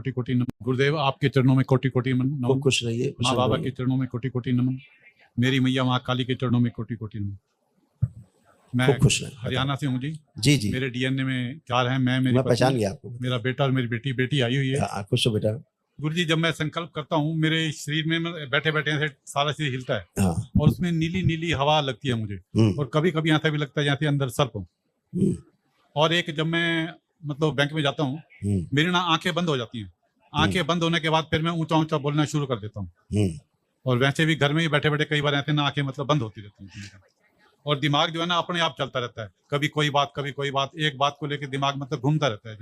कोटि कोटि नमन। गुरुदेव आपके चरणों में कोटि कोटि नमन। खुश रहिए। माँ बाबा के चरणों में कोटि कोटि नमन। मेरी मैया माँ काली के चरणों में कोटि कोटि नमन। मैं खुश रहे। हरियाणा से हूँ जी। जी जी। मेरे डीएनए में 4 हैं। मैं पहचान गया आपको। मेरा बेटा और मेरी बेटी आई हुई है। खुश हो बेटा। गुरु जी, जब मैं संकल्प करता हूँ मेरे शरीर में बैठे बैठे ऐसे सारा शरीर हिलता है। हाँ। और उसमें नीली नीली हवा लगती है मुझे। और कभी कभी ऐसा भी लगता है जैसे अंदर सर्प हो। और एक जब मैं मतलब बैंक में जाता हूँ, मेरी ना आंखें बंद हो जाती हैं। आंखें बंद होने के बाद फिर मैं ऊंचा ऊंचा बोलना शुरू कर देता हूँ। और वैसे भी घर में ही बैठे बैठे कई बार ऐसे ना आंखें मतलब बंद होती रहती हैं। और दिमाग जो है ना अपने आप चलता रहता है। कभी कोई बात कभी कोई बात, एक बात को लेकर दिमाग मतलब घूमता रहता है।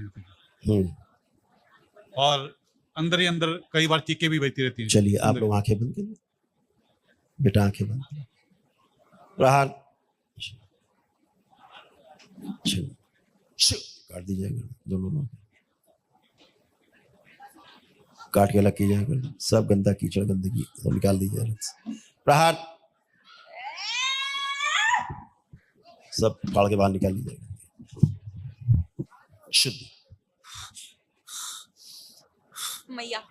और अंदर ही अंदर कई बार चीखें भी बजती रहती हैं। चलिए आप लोग आंखें बंद करिए बेटा, आंखें बंद करिए। प्रहार काट दीजिएगा, दोनों लोग काट के अलग कीजिएगा। सब गंदा कीचड़ गंदगी तो निकाल दीजिए। प्रहार सब फाड़ के बाहर निकाल लीजिएगा। शुद्ध मैया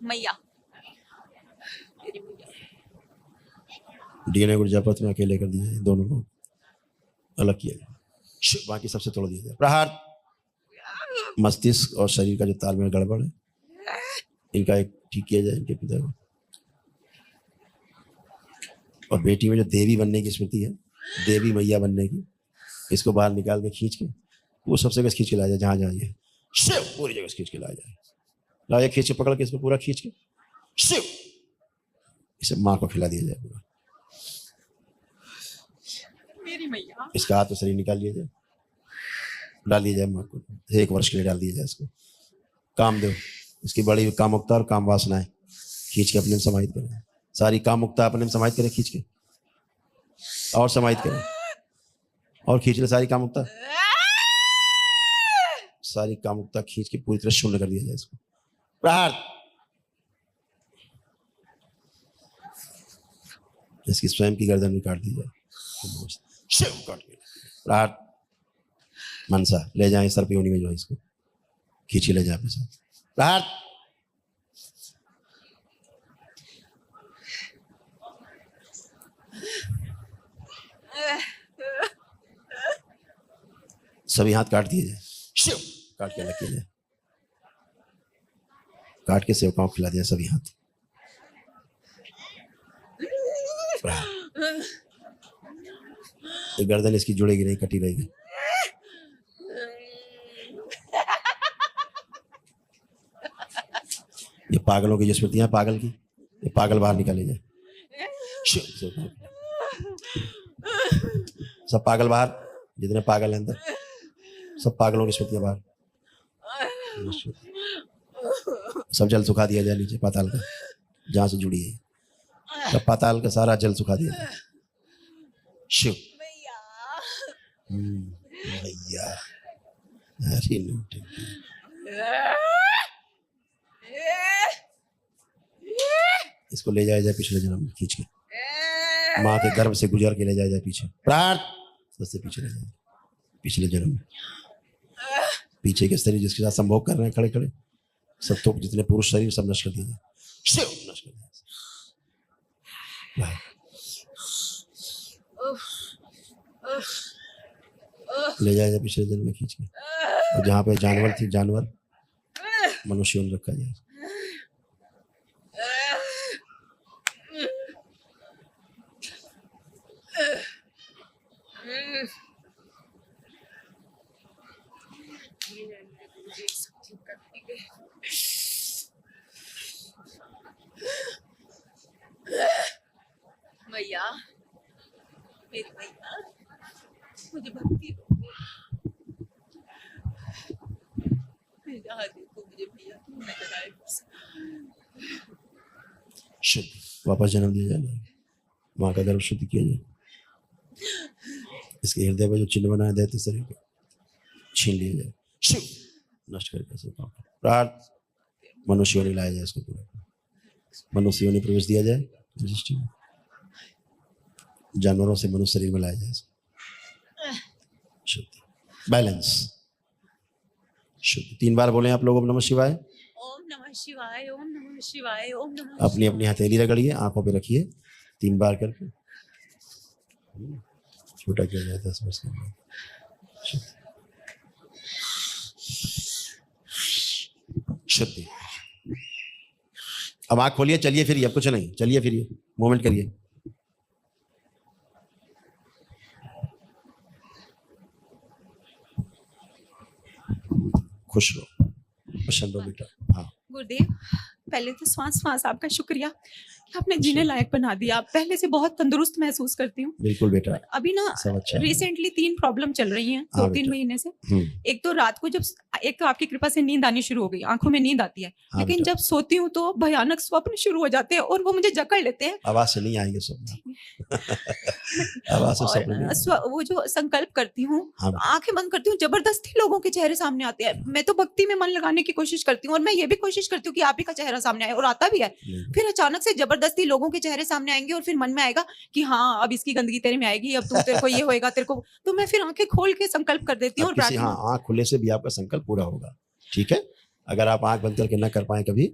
मैया डीएनए को जपत में अकेले कर दिए, दोनों लोग अलग किया। बाकी सबसे तोड़ दिया जाए। प्रहार मस्तिष्क और शरीर का जो तालमेल गड़बड़ है, इनका एक ठीक किया जाए इनके पिता को। और बेटी में जो देवी बनने की स्मृति है, देवी मैया बनने की, इसको बाहर निकाल के खींच के वो सब जगह खींच के लाया जाए। जहाँ जहाँ ये शिव पूरी जगह खींच के लाया जाए। लाया खींच के पकड़ के इसको पूरा खींच के शिव इसे माँ को खिला दिया जाए पूरा। मेरी मैया इसका हाथ तो शरीर निकाल लिया जाए, डाल दिया जाए माँ को। 1 वर्ष के लिए डाल दिया जाए इसको। काम दो इसकी बड़ी कामुकता और काम वासनाएं खींच के अपने में समाहित करें। सारी कामुकता अपने में समाहित करें खींच के, और समाहित करें और खींच ले सारी कामुकता। सारी कामुकता खींच के पूरी तरह शून्य कर दिया जाए इसको। प्रहार इसकी स्वयं की गर्दन भी काट दी जाए। शिव काट के प्रहार मनसा ले जाए सर्प योनि में जो है इसको खींच के ले जाए अपने साथ। प्रहार सभी हाथ काट दिए जाए। शिव काट के अलग किया जाए। काट के सेवकाओं को खिला दिया सभी हाथ। तो गर्दन इसकी जुड़ेगी नहीं, कटी रहेगी। ये पागलों की जो स्मृतियां पागल की, ये पागल बाहर निकाले जाए। सब पागल बाहर, जितने पागल हैं अंदर सब पागलों की स्मृतियां बाहर। सब जल सुखा दिया जाए नीचे पाताल का, जहां से जुड़ी है सब पाताल का सारा जल सुखा दिया जाए। शिव मैया हरी लूट इसको ले जाया जाए पिछले जन्म में खींच के, माँ के गर्भ से गुजर के ले जाया जाए पीछे। प्राण से पीछे ले जाए पिछले जन्म में। पीछे के शरीर जिसके साथ संभोग कर रहे हैं खड़े खड़े सब, तो जितने पुरुष शरीर सब नष्ट कर दिए, नष्ट कर दिया। ले जाया जाए पिछले जन्म में खींच के। और जहाँ पे जानवर थी, जानवर मनुष्यों ने रखा जाए। मैया मेरी मैया मुझे भक्ति दो। मेरा हाथ देखो मुझे भैया, मैं कराए शुद्ध वापस जन्म दिया जाए। माँ का गर्भ शुद्ध किया जाए। इसके हृदय पर जो चिन्ह बनाया दैत्य शरीर का छीन लिया जाए। शिव नष्ट करके सब प्रार्थ मनुष्य योनि लाया जाए। इसको पूरा मनुष्य योनि प्रवेश दिया जाए दृष्टि में। जानवरों से मनुष्य शरीर में लाया जाए। शुद्ध बैलेंस शुद्ध। 3 बार बोले आप लोग ओम नमः शिवाय। ओम नमः शिवाय, ओम नमः शिवाय, ओम नमः अपनी अपनी हथेली रगड़िए, आंखों पे रखिए 3 बार करके। छोटा किया जाए 10 वर्ष के बाद। शुद्धि। अब आंख खोलिए, चलिए फिरिए, अब कुछ नहीं, चलिए फिरिए, मूवमेंट करिए। खुश रहो, प्रसन्न रहो बेटा। हाँ गुरुदेव, पहले तो श्वास आपका शुक्रिया कि आपने जीने लायक बना दिया। पहले से बहुत तंदुरुस्त महसूस करती हूँ। बिल्कुल बेटा, अभी ना सब अच्छा है। रिसेंटली 3 प्रॉब्लम चल रही हैं, हाँ 2-3 बेटा। महीने से। हम्म, एक तो रात को जब एक तो आपकी कृपा से नींद आनी शुरू हो गई, आंखों में नींद आती है, हाँ लेकिन बेटा। जब सोती हूँ तो भयानक स्वप्न शुरू हो जाते हैं और वो मुझे जकड़ लेते हैं। आवाज से नहीं आएंगे स्वप्न। आवाज से स्वप्न नहीं आएंगे। और वो जो संकल्प करती हूँ, हाँ बेटा। आंखें बंद करती हूँ, जबरदस्ती लोगों के चेहरे सामने आते हैं। मैं तो भक्ति में मन लगाने की कोशिश करती हूँ और मैं ये भी कोशिश करती हूँ कि आप ही का चेहरा सामने आए, और आता भी है। नहीं, फिर अचानक से जबरदस्ती लोगों के चेहरे सामने आएंगे और फिर मन में आएगा कि हाँ अब इसकी गंदगी तेरे में आएगी, अब तेरे को ये होएगा तेरे को। तो मैं फिर आंखें खोल के संकल्प कर देती हूँ अब और किसी, हाँ, प्रार्थना। आंख खुले से भी आपका संकल्प पूरा होगा। ठीक है, अगर आप आंख बंद करके ना कर पाए कभी,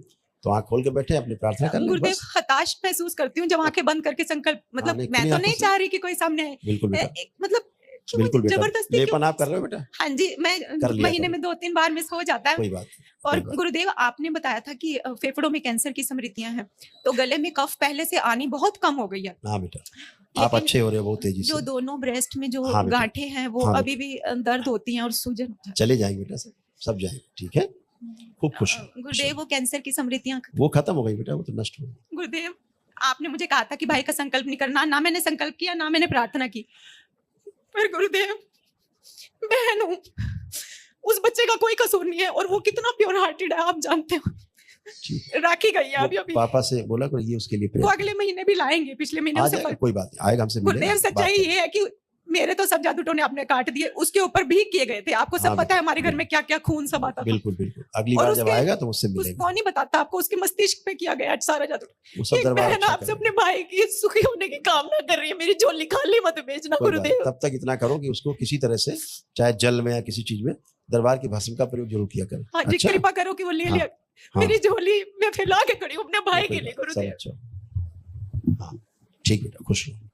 तो आंख खोल के बैठे अपनी प्रार्थना कर लें गुरुदेव, बस। हताश महसूस करती हूँ जब आंखें बंद करके संकल्प, मतलब नहीं, मैं खुली तो आंखों नहीं से। चाह रही कि कोई सामने आए। बिल्कुल बेटा, मतलब क्यों बिल्कुल बेटा, जबरदस्ती क्यों? लेपन आप कर रहे हो बेटा, हाँ जी, मैं कर लिया महीने करो। में 2-3 बार मिस हो जाता है। कोई बात नहीं, और कोई बात। गुरुदेव, आपने बताया था कि फेफड़ों में कैंसर की समृद्धियां हैं, तो गले में कफ पहले से आनी बहुत कम हो गई है। हाँ बेटा, आप लेकिन अच्छे हो रहे हो बहुत तेजी जो से। दोनों ब्रेस्ट में जो हाँ बेटा। गांठें हैं वो हाँ अभी भी दर्द होती हैं और सूजन होता है। चले जाएंगे बेटा, सब जाएंगे। ठीक है, खूब खुश हो। गुरुदेव, वो कैंसर की समृद्धियां, वो खत्म हो गई बेटा, वो तो नष्ट हो गई। गुरुदेव आपने मुझे कहा था कि भाई का संकल्प नहीं करना, ना मैंने संकल्प किया ना मैंने प्रार्थना की। पर गुरुदेव, बहन हूँ, उस बच्चे का कोई कसूर नहीं है और वो कितना प्योर हार्टेड है आप जानते हो। ठीक। राखी गई है अभी वो अभी, पापा से बोला करो ये उसके लिए वो प्रेयर अगले महीने भी लाएंगे, पिछले महीने आ उसे जाएगा, फल। कोई बात नहीं, आएगा हमसे मिलेगा, गुरुदेव, बात सच्चाई करेंगे। ये है कि मेरे तो सब जादू टोने आपने काट दिए, उसके ऊपर भी किए गए थे। आपको सब हाँ पता है बेटा, हमारे घर में क्या क्या खून सब आता था। बिल्कुल बिल्कुल, अगली और बार जब उसके- आएगा तो मुझसे उसको मिलेगा। नहीं बताता आपको, उसके मस्तिष्क पे किया गया सारा जादू। वो सब एक दरबार बहन अच्छा आपसे करेगा। अपने भाई की सुखी होने की कामना कर रही है, मेरी झोली खाली मत भेजना कोई बात नहीं, गुरुदेव। तब तक इतना करो कि उसको किसी तरह से, चाहे जल में या किसी चीज में, दरबार की भस्म का प्रयोग जरूर किया करें। हाँ जी, अच्छा? कृपा करो कि वो ले हाँ, लिया। हाँ। मेरी झोली मैं फैला के खड़ी हूँ अपने भाई कोई के लिए बात, सब गुरुदेव। अच्छा हो। हाँ ठीक बेटा, खुश रहो।